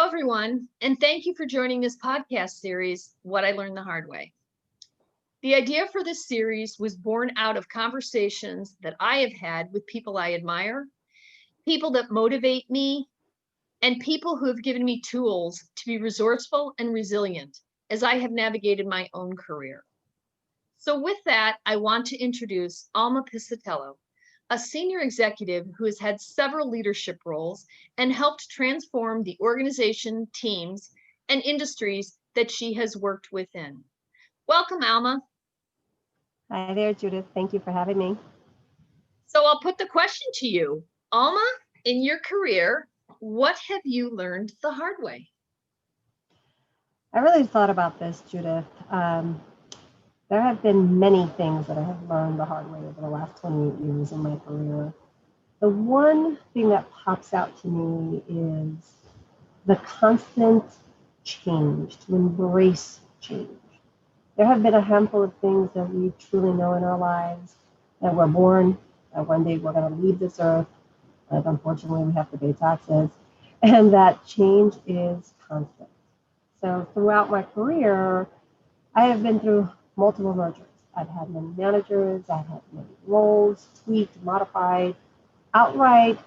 everyone, and thank you for joining this podcast series, What I Learned the Hard Way. The idea for this series was born out of conversations that I have had with people I admire, people that motivate me, and people who have given me tools to be resourceful and resilient as I have navigated my own career. So with that, I want to introduce Alma Piscitello, a senior executive who has had several leadership roles and helped transform the organization, teams, and industries that she has worked within. Welcome, Alma. Hi there, Judith. Thank you for having me. So I'll put the question to you. Alma, in your career, what have you learned the hard way? I really thought about this, Judith. There have been many things that I have learned the hard way over the last 28 years in my career. The one thing that pops out to me is the constant change, to embrace change. There have been a handful of things that we truly know in our lives, that we're born, that one day we're going to leave this earth, that unfortunately we have to pay taxes, and that change is constant. So throughout my career, I have been through multiple mergers. I've had many managers, I've had many roles, tweaked, modified, outright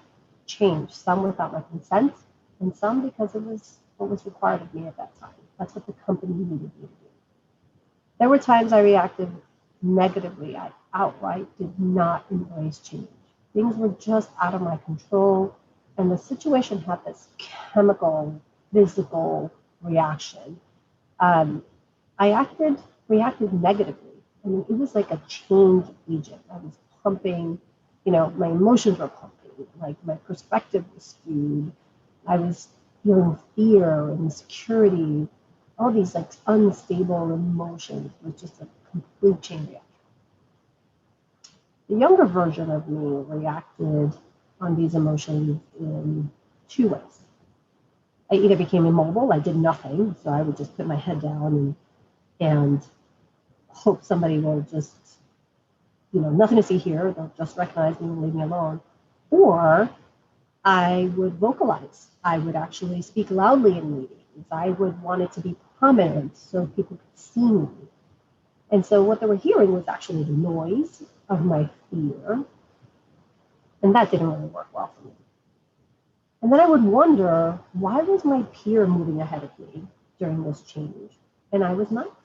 changed, some without my consent, and some because it was what was required of me at that time. That's what the company needed me to do. There were times I reacted negatively. I outright did not embrace change. Things were just out of my control, and the situation had this chemical, physical reaction. I reacted negatively. I mean, it was like a change agent. I was pumping, my emotions were pumping, like my perspective was skewed. I was feeling fear and insecurity, all these like unstable emotions with just a complete chain reaction. The younger version of me reacted on these emotions in two ways. I either became immobile, I did nothing, so I would just put my head down and hope somebody will just, nothing to see here, they'll just recognize me and leave me alone. Or I would vocalize. I would actually speak loudly in meetings. I would want it to be prominent so people could see me. And so what they were hearing was actually the noise of my fear. And that didn't really work well for me. And then I would wonder, why was my peer moving ahead of me during this change? And I was not.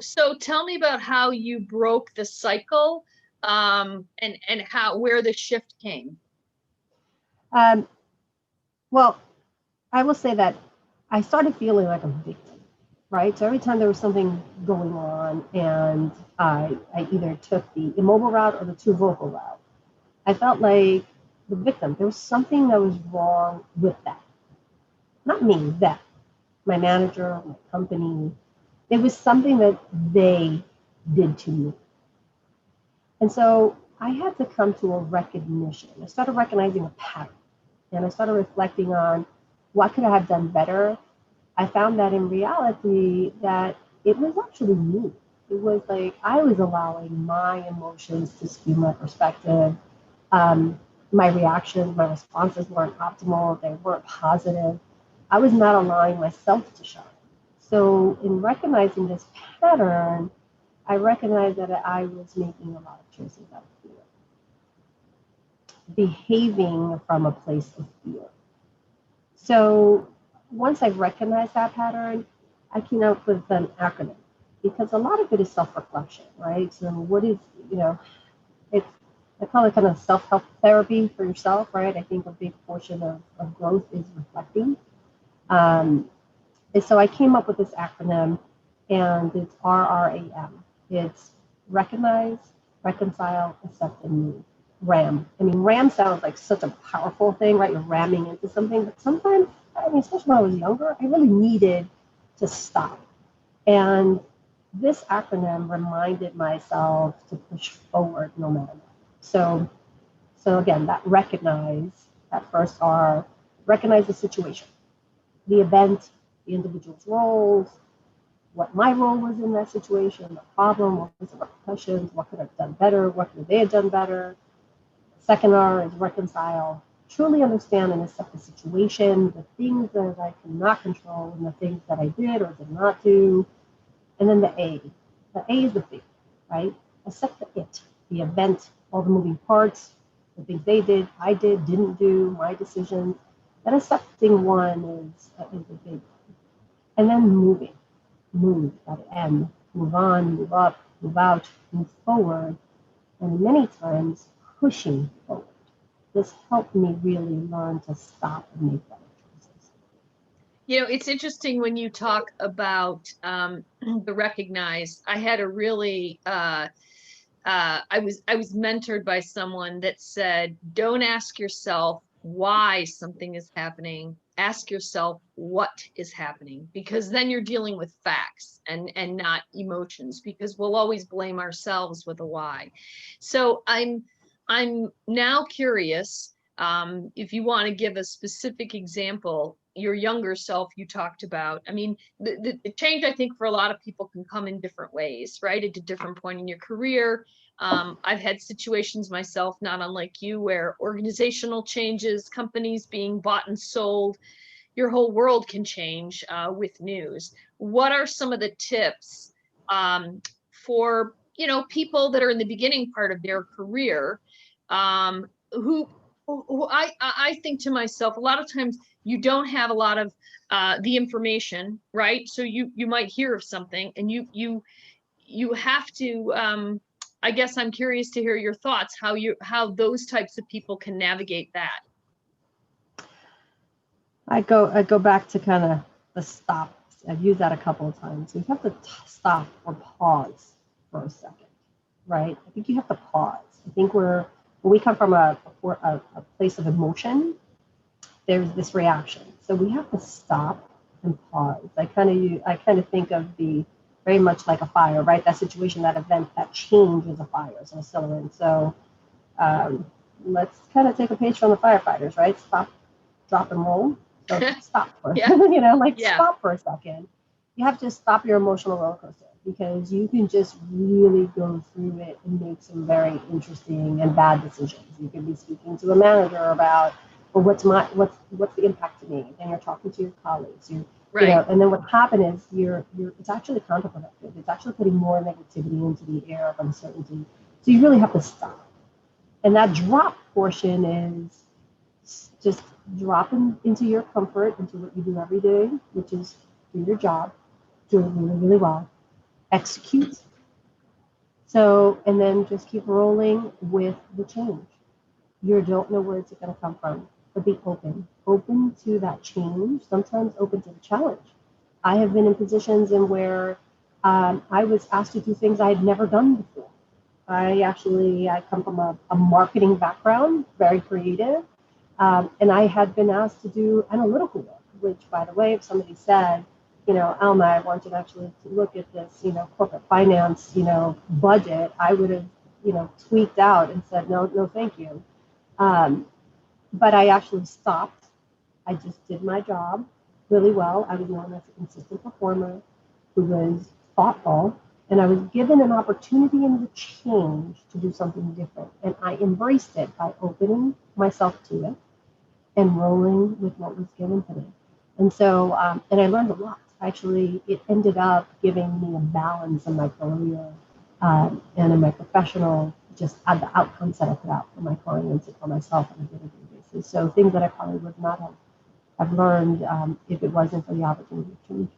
So tell me about how you broke the cycle and where the shift came. Well, I will say that I started feeling like a victim, right? So every time there was something going on and I either took the immobile route or the too vocal route, I felt like the victim. There was something that was wrong with that. Not me, that. My manager, my company. It was something that they did to me. And so I had to come to a recognition. I started recognizing a pattern. And I started reflecting on what could I have done better. I found that in reality that it was actually me. It was like I was allowing my emotions to skew my perspective. My reactions, my responses weren't optimal. They weren't positive. I was not allowing myself to shine. So in recognizing this pattern, I recognized that I was making a lot of choices out of fear, behaving from a place of fear. So once I recognized that pattern, I came up with an acronym because a lot of it is self-reflection, right? So what is, I call it kind of self-help therapy for yourself, right? I think a big portion of growth is reflecting. And so I came up with this acronym, and it's RRAM. It's recognize, reconcile, accept, and move. RAM. I mean, RAM sounds like such a powerful thing, right? You're ramming into something, but sometimes, especially when I was younger, I really needed to stop. And this acronym reminded myself to push forward no matter what. So again, that first R, recognize the situation, the event, the individual's roles, what my role was in that situation, the problem, what was the repercussions, what could I have done better, what could they have done better. Second R is reconcile. truly understand and accept the situation, the things that I cannot control, and the things that I did or did not do. And then the A. The A is the big, right? Accept the it, the event, all the moving parts, the things they did, I did, didn't do, my decisions. That accepting one is the big. And then moving, move, that M, move on, move up, move out, move forward, and many times pushing forward. This helped me really learn to stop and make better choices. You know, it's interesting when you talk about the recognize. I had a really I was mentored by someone that said, don't ask yourself why something is happening. Ask yourself what is happening, because then you're dealing with facts and not emotions, because we'll always blame ourselves with a why. So I'm now curious, if you want to give a specific example, your younger self you talked about. I mean, the change, I think, for a lot of people can come in different ways, right? At a different point in your career. I've had situations myself, not unlike you, where organizational changes, companies being bought and sold, your whole world can change with news. What are some of the tips for, you know, people that are in the beginning part of their career, who I think to myself, a lot of times you don't have a lot of the information, right? So you might hear of something and you have to, I guess I'm curious to hear your thoughts, how those types of people can navigate that. I go back to kind of the stop. I've used that a couple of times. You have to stop or pause for a second, right? I think you have to pause. I think when we come from a place of emotion, there's this reaction. So we have to stop and pause. I kind of think of the very much like a fire, right? That situation, that event, that change is a fire, it's an accelerant. So let's kind of take a page from the firefighters, right? Stop, drop, and roll. So stop for Yeah. Yeah. Stop for a second. You have to stop your emotional roller coaster, because you can just really go through it and make some very interesting and bad decisions. You could be speaking to a manager about, well, what's the impact to me? Then you're talking to your colleagues. Right. And then what happened is it's actually counterproductive. It's actually putting more negativity into the air of uncertainty. So you really have to stop. And that drop portion is just dropping into your comfort, into what you do every day, which is do your job, do it really, really well, execute. So, and then just keep rolling with the change. You don't know where it's going to come from, but be open to that change, sometimes open to the challenge. I have been in positions in where I was asked to do things I had never done before. I come from a marketing background, very creative. And I had been asked to do analytical work, which, by the way, if somebody said, Alma, I want you to actually look at this, corporate finance, budget, I would have, tweaked out and said, no, thank you. But I actually stopped. I just did my job really well. I was known as a consistent performer who was thoughtful, and I was given an opportunity in the change to do something different. And I embraced it by opening myself to it and rolling with what was given to me. And so, and I learned a lot. Actually, it ended up giving me a balance in my career and in my professional, just at the outcomes that I put out for my clients and for myself on a day-to-day basis. So things that I probably would not have learned if it wasn't for the opportunity to change.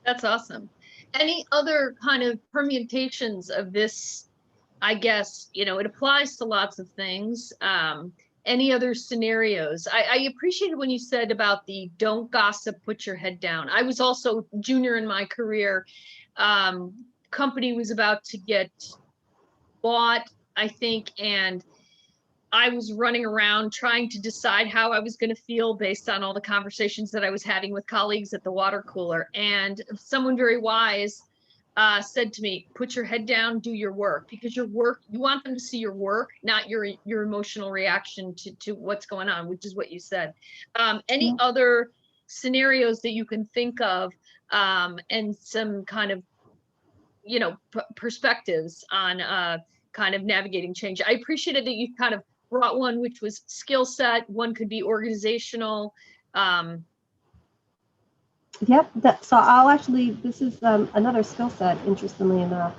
That's awesome. Any other kind of permutations of this? I guess, it applies to lots of things. Any other scenarios? I appreciated when you said about the don't gossip, put your head down. I was also junior in my career. Company was about to get bought, I think, and I was running around trying to decide how I was going to feel based on all the conversations that I was having with colleagues at the water cooler. And someone very wise said to me, put your head down, do your work, because your work, you want them to see your work, not your emotional reaction to what's going on, which is what you said. Any other scenarios that you can think of, and some kind of, perspectives on kind of navigating change? I appreciated that you kind of brought one, which was skill set. One could be organizational. Yep. So I'll actually, this is another skill set, interestingly enough.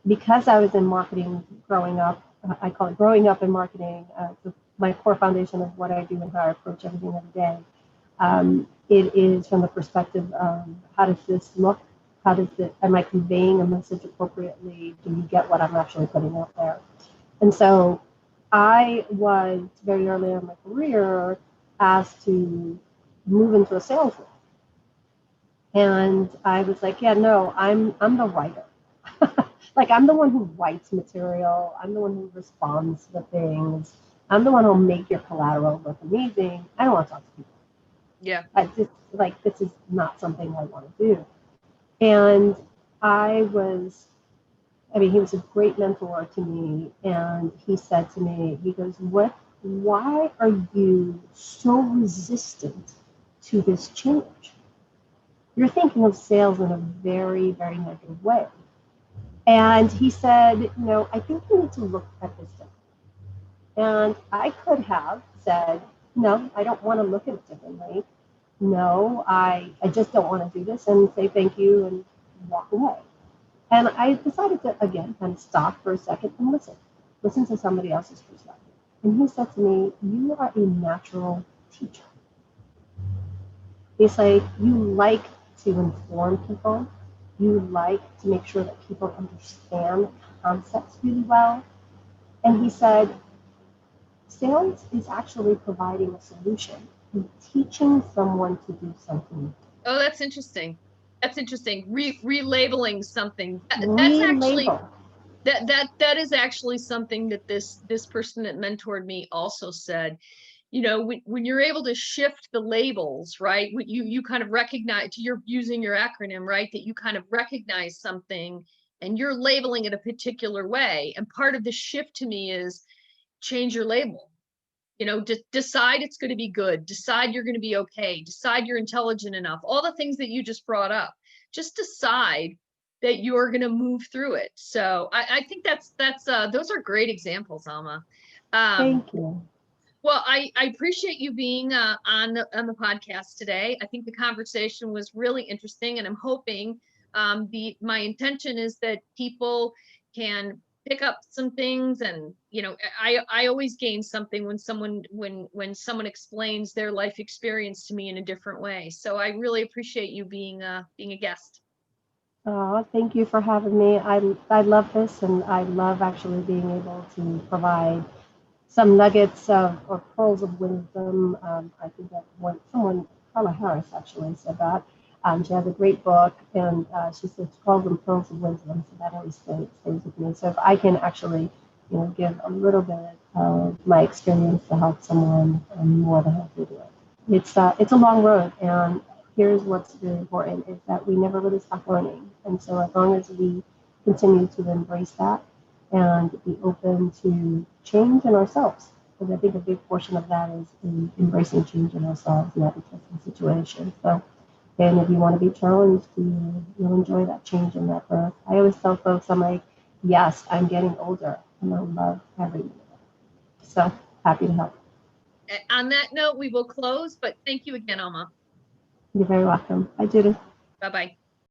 Because I was in marketing growing up, I call it growing up in marketing, my core foundation of what I do and how I approach everything every day. It is from the perspective of how does this look? Am I conveying a message appropriately? Do you get what I'm actually putting out there? And so I was very early in my career asked to move into a sales role. And I was like, yeah, no, I'm the writer. Like, I'm the one who writes material. I'm the one who responds to things. I'm the one who'll make your collateral look amazing. I don't want to talk to people. Yeah. This is not something I want to do. And he was a great mentor to me. And he said to me, he goes, why are you so resistant to this change? You're thinking of sales in a very, very negative way. And he said, I think you need to look at this differently. And I could have said, no, I don't want to look at it differently. No, I just don't want to do this, and say thank you and walk away. And I decided to, again, kind of stop for a second and listen to somebody else's perspective. And he said to me, you are a natural teacher. He's like, you like to inform people. You like to make sure that people understand concepts really well. And he said, sales is actually providing a solution and teaching someone to do something. Oh, that's interesting. That's interesting. Relabeling something. That's actually that is actually something that this person that mentored me also said. When you're able to shift the labels, right? When you kind of recognize, you're using your acronym, right? That you kind of recognize something and you're labeling it a particular way. And part of the shift to me is change your label. Decide it's going to be good. Decide you're going to be okay. Decide you're intelligent enough. All the things that you just brought up. Just decide that you're going to move through it. So I think those are great examples, Alma. Thank you. Well, I appreciate you being on the podcast today. I think the conversation was really interesting, and I'm hoping my intention is that people can pick up some things, and I always gain something when someone explains their life experience to me in a different way. So I really appreciate you being a guest. Oh, thank you for having me. I love this, and I love actually being able to provide some nuggets or pearls of wisdom. I think that someone, Carla Harris, actually said that. She has a great book, and she says she calls them pearls of wisdom. So that always stays with me. So if I can actually, give a little bit of my experience to help someone, I'm more than happy to do it. It's a long road, and here's what's really important is that we never really stop learning. And so as long as we continue to embrace that and be open to change in ourselves, because I think a big portion of that is in embracing change in ourselves, not just in situations. So, and if you want to be challenged, you'll enjoy that change and that growth. I always tell folks, I'm like, yes, I'm getting older, and I love every minute of it. So happy to help. On that note, we will close, but thank you again, Alma. You're very welcome. Bye, Judith. Bye-bye.